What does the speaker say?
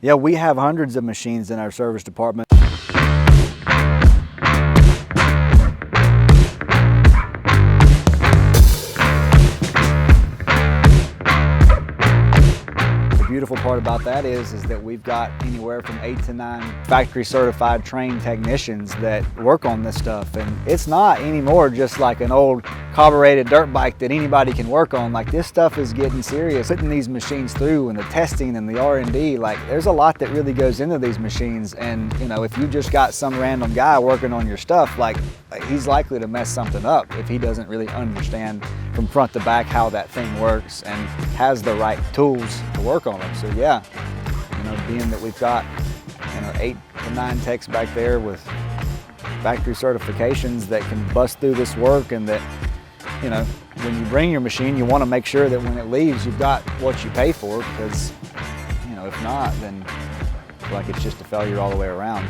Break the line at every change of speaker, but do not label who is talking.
Yeah, we have hundreds of machines in our service department. The beautiful part about that is that we've got anywhere from 8 to 9 factory certified trained technicians that work on this stuff, and it's not anymore just like an old carbureted dirt bike that anybody can work on. Like, this stuff is getting serious. Putting these machines through and the testing and the R&D, like, there's a lot that really goes into these machines. And you know, if you just got some random guy working on your stuff, like he's likely to mess something up if he doesn't really understand from front to back how that thing works and has the right tools to work on them. So yeah, you know, being that we've got 8 to 9 techs back there with factory certifications that can bust through this work, and that, you know, when you bring your machine, you want to make sure that when it leaves, you've got what you pay for, because, you know, if not, then I feel like it's just a failure all the way around.